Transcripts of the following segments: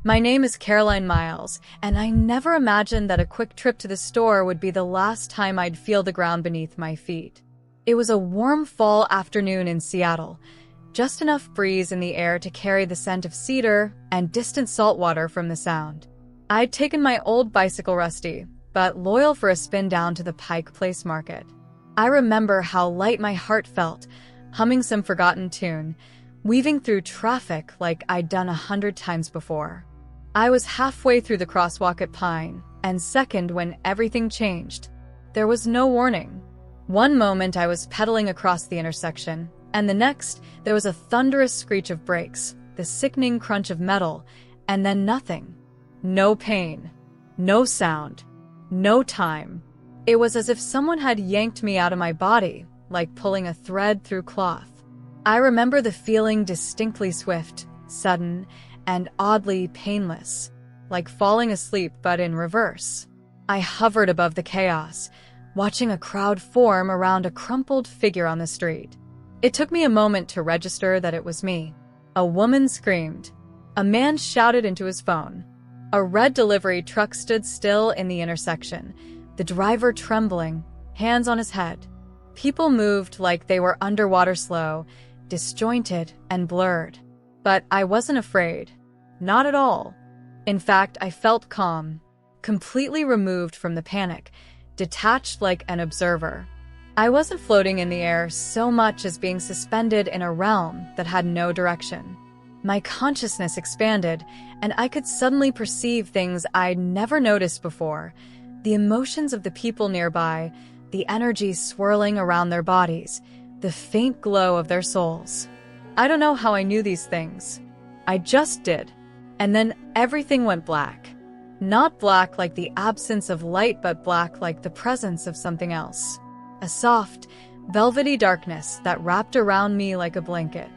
My name is Caroline Miles, and I never imagined that a quick trip to the store would be the last time I'd feel the ground beneath my feet. It was a warm fall afternoon in Seattle, just enough breeze in the air to carry the scent of cedar and distant saltwater from the sound. I'd taken my old bicycle rusty, but loyal for a spin down to the Pike Place Market. I remember how light my heart felt, humming some forgotten tune, weaving through traffic like I'd done 100 times before. I was halfway through the crosswalk at Pine, and second when everything changed. There was no warning. One moment I was pedaling across the intersection, and the next there was a thunderous screech of brakes, the sickening crunch of metal, and then nothing. No pain. No sound. No time. It was as if someone had yanked me out of my body, like pulling a thread through cloth. I remember the feeling distinctly swift, sudden, and oddly painless, like falling asleep but in reverse. I hovered above the chaos, watching a crowd form around a crumpled figure on the street. It took me a moment to register that it was me. A woman screamed. A man shouted into his phone. A red delivery truck stood still in the intersection, the driver trembling, hands on his head. People moved like they were underwater slow, disjointed and blurred. But I wasn't afraid. Not at all. In fact, I felt calm, completely removed from the panic, detached like an observer. I wasn't floating in the air so much as being suspended in a realm that had no direction. My consciousness expanded, and I could suddenly perceive things I'd never noticed before. The emotions of the people nearby, the energy swirling around their bodies, the faint glow of their souls. I don't know how I knew these things. I just did. And then everything went black. Not black like the absence of light, but black like the presence of something else. A soft, velvety darkness that wrapped around me like a blanket.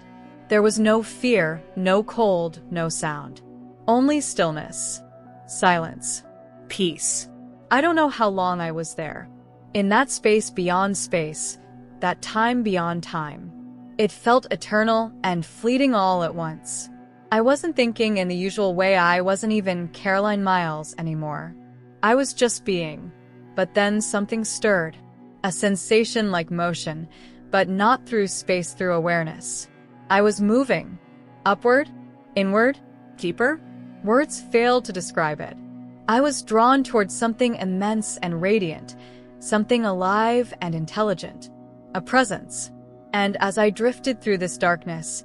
There was no fear, no cold, no sound. Only stillness, silence, peace. I don't know how long I was there. In that space beyond space, that time beyond time. It felt eternal and fleeting all at once. I wasn't thinking in the usual way. I wasn't even Caroline Miles anymore. I was just being. But then something stirred. A sensation like motion, but not through space, through awareness. I was moving. Upward, inward, deeper. Words failed to describe it. I was drawn towards something immense and radiant, something alive and intelligent. A presence. And as I drifted through this darkness,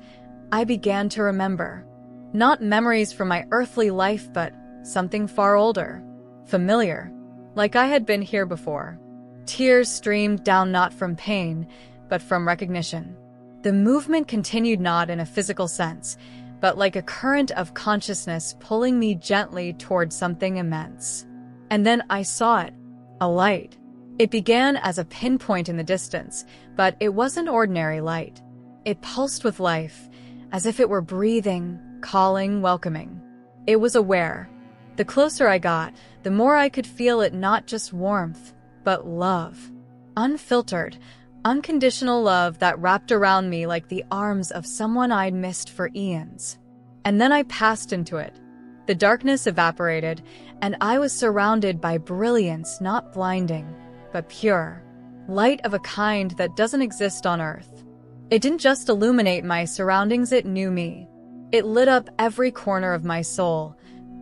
I began to remember. Not memories from my earthly life, but something far older, familiar, like I had been here before. Tears streamed down not from pain, but from recognition. The movement continued not in a physical sense, but like a current of consciousness pulling me gently towards something immense. And then I saw it, a light. It began as a pinpoint in the distance, but it wasn't ordinary light. It pulsed with life, as if it were breathing, calling, welcoming. It was aware. The closer I got, the more I could feel it, not just warmth, but love. Unfiltered, unconditional love that wrapped around me like the arms of someone I'd missed for eons. And then I passed into it. The darkness evaporated, and I was surrounded by brilliance, not blinding, but pure. Light of a kind that doesn't exist on Earth. It didn't just illuminate my surroundings, it knew me. It lit up every corner of my soul,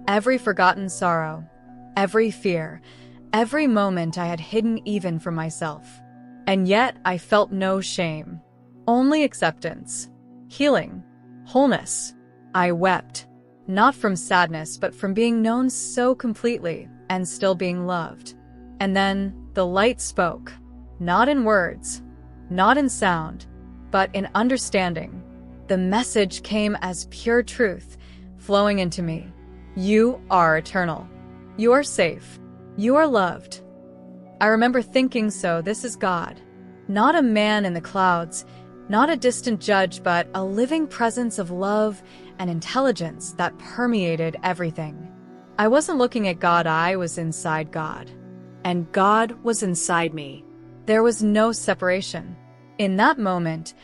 every forgotten sorrow, every fear, every moment I had hidden even from myself. And yet I felt no shame, only acceptance, healing, wholeness. I wept, not from sadness, but from being known so completely and still being loved. And then the light spoke, not in words, not in sound, but in understanding. The message came as pure truth, flowing into me. You are eternal. You are safe. You are loved. I remember thinking, so this is God. Not a man in the clouds, not a distant judge, but a living presence of love and intelligence that permeated everything. I wasn't looking at God, I was inside God. And God was inside me. There was no separation. In that moment,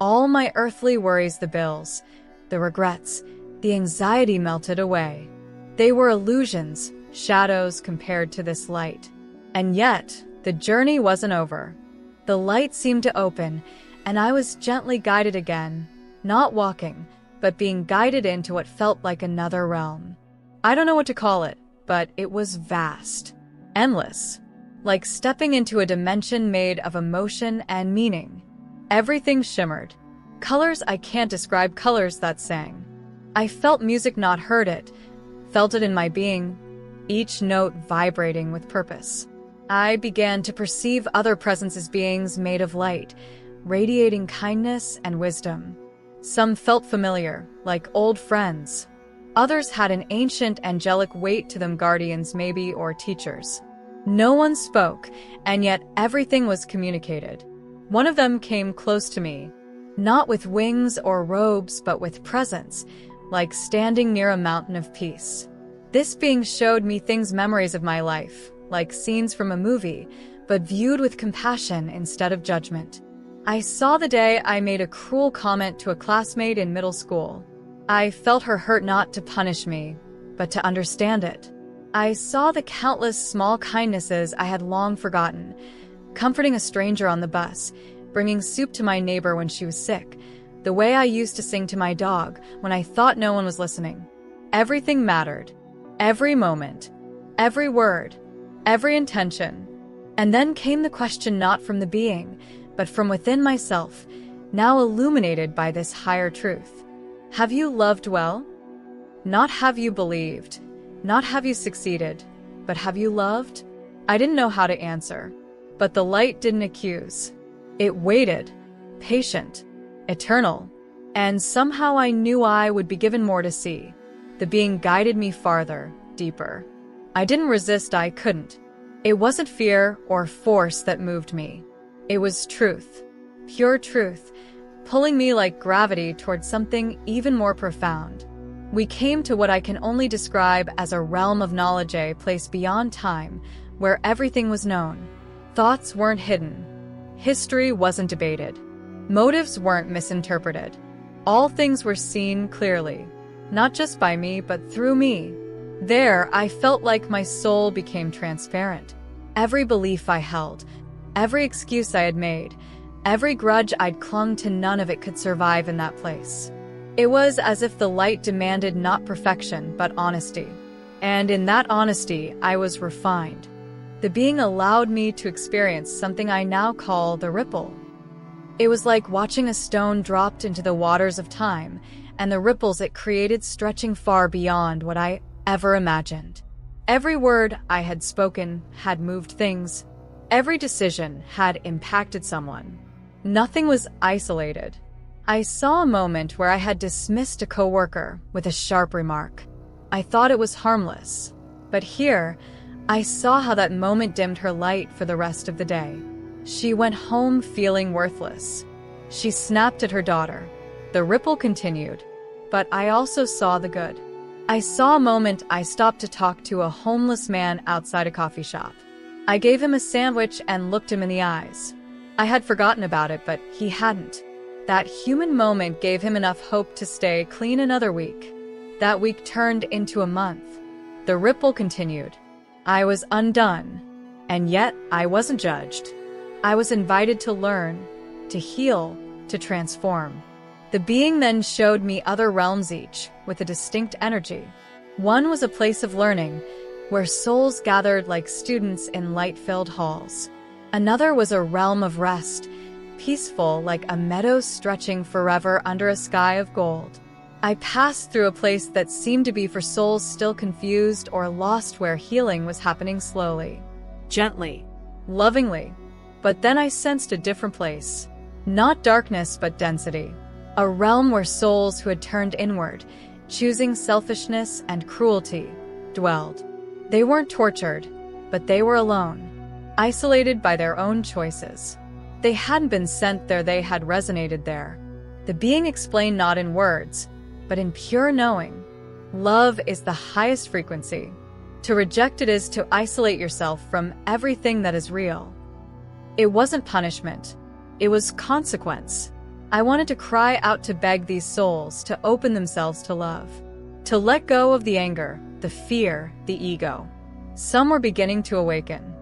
all my earthly worries, the bills, the regrets, the anxiety melted away. They were illusions, shadows compared to this light. And yet, the journey wasn't over. The light seemed to open, and I was gently guided again, not walking, but being guided into what felt like another realm. I don't know what to call it, but it was vast, endless, like stepping into a dimension made of emotion and meaning. Everything shimmered. Colors I can't describe, colors that sang. I felt music, not heard it, felt it in my being, each note vibrating with purpose. I began to perceive other presences, beings made of light, radiating kindness and wisdom. Some felt familiar, like old friends. Others had an ancient angelic weight to them, guardians maybe, or teachers. No one spoke, and yet everything was communicated. One of them came close to me, not with wings or robes, but with presence, like standing near a mountain of peace. This being showed me things, memories of my life, like scenes from a movie, but viewed with compassion instead of judgment. I saw the day I made a cruel comment to a classmate in middle school. I felt her hurt, not to punish me, but to understand it. I saw the countless small kindnesses I had long forgotten, comforting a stranger on the bus, bringing soup to my neighbor when she was sick, the way I used to sing to my dog when I thought no one was listening. Everything mattered. Every moment. Every word. Every intention. And then came the question, not from the being, but from within myself, now illuminated by this higher truth. Have you loved well? Not have you believed, not have you succeeded, but have you loved? I didn't know how to answer, but the light didn't accuse. It waited, patient, eternal, and somehow I knew I would be given more to see. The being guided me farther, deeper. I didn't resist, I couldn't. It wasn't fear or force that moved me. It was truth, pure truth, pulling me like gravity towards something even more profound. We came to what I can only describe as a realm of knowledge, a place beyond time, where everything was known. Thoughts weren't hidden. History wasn't debated. Motives weren't misinterpreted. All things were seen clearly, not just by me, but through me. There, I felt like my soul became transparent. Every belief I held, every excuse I had made, every grudge I'd clung to, none of it could survive in that place. It was as if the light demanded not perfection, but honesty. And in that honesty, I was refined. The being allowed me to experience something I now call the ripple. It was like watching a stone dropped into the waters of time, and the ripples it created stretching far beyond what I ever imagined. Every word I had spoken had moved things. Every decision had impacted someone. Nothing was isolated. I saw a moment where I had dismissed a coworker with a sharp remark. I thought it was harmless. But here, I saw how that moment dimmed her light for the rest of the day. She went home feeling worthless. She snapped at her daughter. The ripple continued. But I also saw the good. I saw a moment I stopped to talk to a homeless man outside a coffee shop. I gave him a sandwich and looked him in the eyes. I had forgotten about it, but he hadn't. That human moment gave him enough hope to stay clean another week. That week turned into a month. The ripple continued. I was undone, and yet I wasn't judged. I was invited to learn, to heal, to transform. The being then showed me other realms, each with a distinct energy. One was a place of learning, where souls gathered like students in light-filled halls. Another was a realm of rest, peaceful like a meadow stretching forever under a sky of gold. I passed through a place that seemed to be for souls still confused or lost, where healing was happening slowly, gently, lovingly. But then I sensed a different place. Not darkness, but density. A realm where souls who had turned inward, choosing selfishness and cruelty, dwelled. They weren't tortured, but they were alone, isolated by their own choices. They hadn't been sent there, they had resonated there. The being explained, not in words, but in pure knowing. Love is the highest frequency. To reject it is to isolate yourself from everything that is real. It wasn't punishment. It was consequence. I wanted to cry out, to beg these souls to open themselves to love. To let go of the anger, the fear, the ego. Some were beginning to awaken.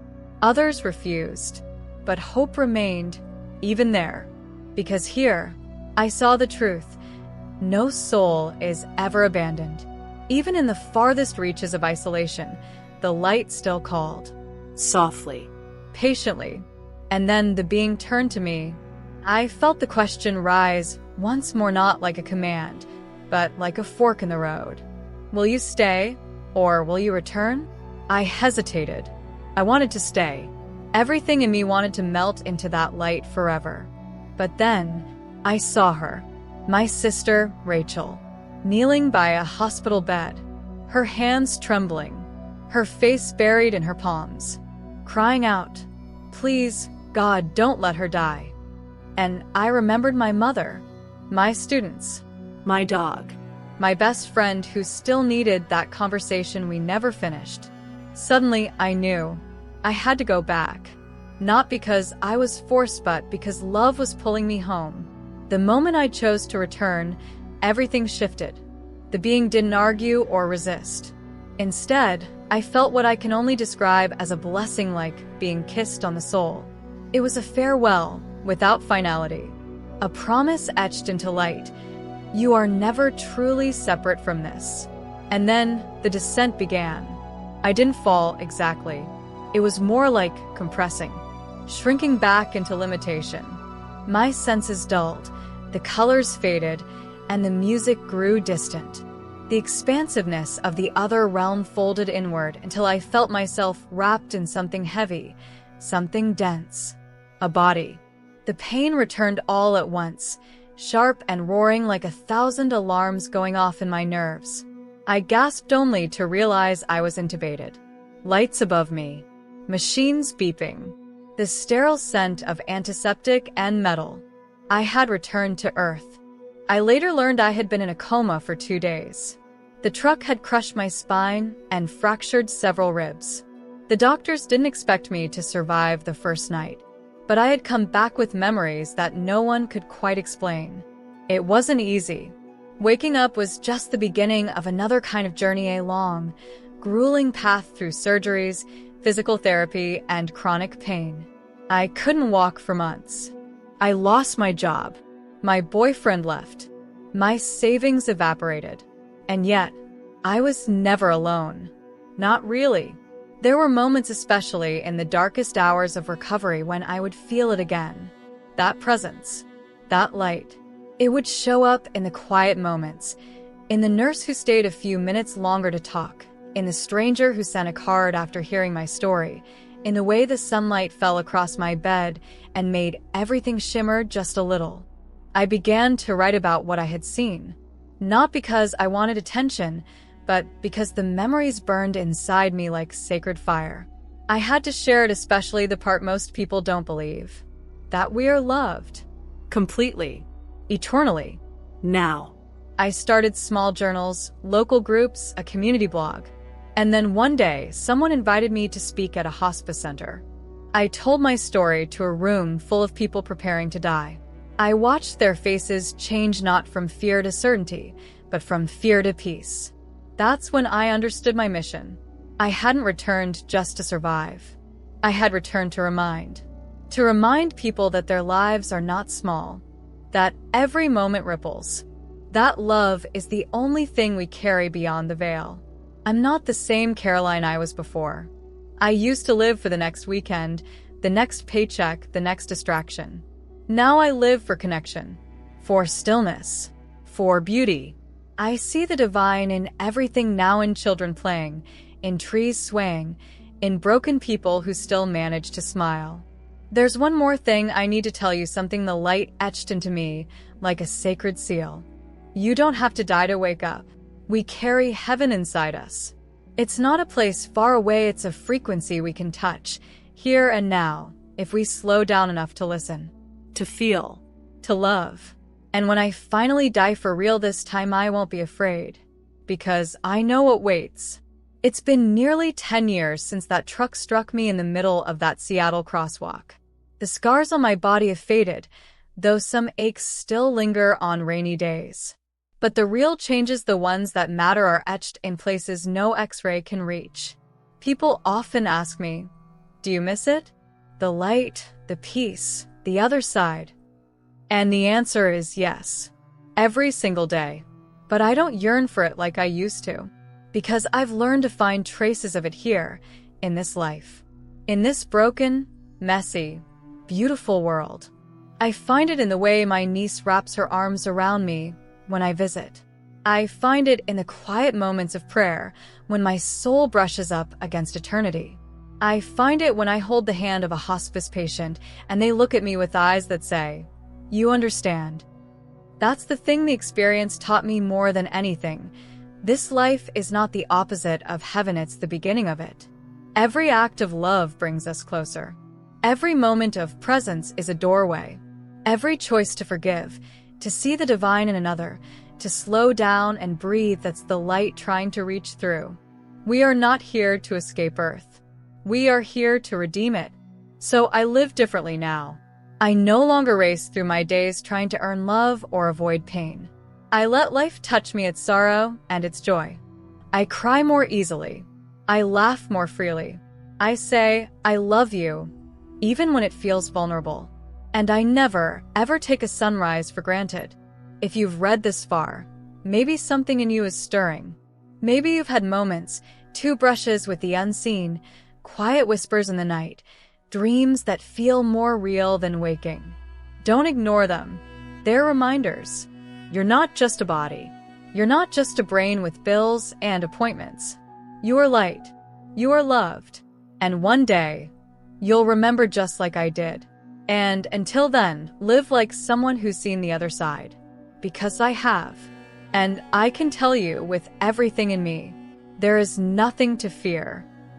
Others refused. But hope remained, even there. Because here, I saw the truth. No soul is ever abandoned. Even in the farthest reaches of isolation, the light still called. Softly. Patiently. And then the being turned to me. I felt the question rise, once more, not like a command, but like a fork in the road. Will you stay, or will you return? I hesitated. I wanted to stay. Everything in me wanted to melt into that light forever. But then, I saw her, my sister, Rachel, kneeling by a hospital bed, her hands trembling, her face buried in her palms, crying out, "Please, God, don't let her die." And I remembered my mother, my students, My dog. my best friend who still needed that conversation we never finished. Suddenly, I knew I had to go back. Not because I was forced, but because love was pulling me home. The moment I chose to return, everything shifted. The being didn't argue or resist. Instead, I felt what I can only describe as a blessing, like being kissed on the soul. It was a farewell, without finality. A promise etched into light. You are never truly separate from this. And then the descent began. I didn't fall exactly. It was more like compressing, shrinking back into limitation. My senses dulled, the colors faded, and the music grew distant. The expansiveness of the other realm folded inward until I felt myself wrapped in something heavy, something dense. A body. The pain returned all at once, sharp and roaring like 1,000 alarms going off in my nerves. I gasped only to realize I was intubated. Lights above me. Machines beeping. The sterile scent of antiseptic and metal. I had returned to Earth. I later learned I had been in a coma for 2 days. The truck had crushed my spine and fractured several ribs. The doctors didn't expect me to survive the first night, but I had come back with memories that no one could quite explain. It wasn't easy. Waking up was just the beginning of another kind of journey, a long, grueling path through surgeries, physical therapy, and chronic pain. I couldn't walk for months. I lost my job. My boyfriend left. My savings evaporated. And yet, I was never alone. Not really. There were moments, especially in the darkest hours of recovery, when I would feel it again. That presence. That light. It would show up in the quiet moments. In the nurse who stayed a few minutes longer to talk. In the stranger who sent a card after hearing my story. In the way the sunlight fell across my bed and made everything shimmer just a little. I began to write about what I had seen. Not because I wanted attention, but because the memories burned inside me like sacred fire. I had to share it, especially the part most people don't believe. That we are loved. Completely. Eternally. Now. I started small journals, local groups, a community blog. And then one day, someone invited me to speak at a hospice center. I told my story to a room full of people preparing to die. I watched their faces change, not from fear to certainty, but from fear to peace. That's when I understood my mission. I hadn't returned just to survive. I had returned to remind. To remind people that their lives are not small. That every moment ripples. That love is the only thing we carry beyond the veil. I'm not the same Caroline I was before. I used to live for the next weekend, the next paycheck, the next distraction. Now I live for connection, for stillness, for beauty. I see the divine in everything now, in children playing, in trees swaying, in broken people who still manage to smile. There's one more thing I need to tell you, something the light etched into me like a sacred seal. You don't have to die to wake up. We carry heaven inside us. It's not a place far away, it's a frequency we can touch, here and now, if we slow down enough to listen. To feel. To love. And when I finally die for real this time, I won't be afraid. Because I know what waits. It's been nearly 10 years since that truck struck me in the middle of that Seattle crosswalk. The scars on my body have faded, though some aches still linger on rainy days. But the real changes, the ones that matter, are etched in places no X-ray can reach. People often ask me, do you miss it? The light, the peace, the other side? And the answer is yes. Every single day. But I don't yearn for it like I used to. Because I've learned to find traces of it here, in this life. In this broken, messy, beautiful world. I find it in the way my niece wraps her arms around me when I visit. I find it in the quiet moments of prayer when my soul brushes up against eternity. I find it when I hold the hand of a hospice patient and they look at me with eyes that say, "You understand." That's the thing the experience taught me more than anything. This life is not the opposite of heaven, it's the beginning of it. Every act of love brings us closer. Every moment of presence is a doorway. Every choice to forgive, to see the divine in another, to slow down and breathe, that's the light trying to reach through. We are not here to escape Earth. We are here to redeem it. So I live differently now. I no longer race through my days trying to earn love or avoid pain. I let life touch me, its sorrow and its joy. I cry more easily. I laugh more freely. I say, I love you, even when it feels vulnerable. And I never, ever take a sunrise for granted. If you've read this far, maybe something in you is stirring. Maybe you've had moments, two brushes with the unseen, quiet whispers in the night, dreams that feel more real than waking. Don't ignore them. They're reminders. You're not just a body. You're not just a brain with bills and appointments. You are light. You are loved. And one day, you'll remember just like I did. And until then, live like someone who's seen the other side. Because I have. And I can tell you with everything in me, there is nothing to fear.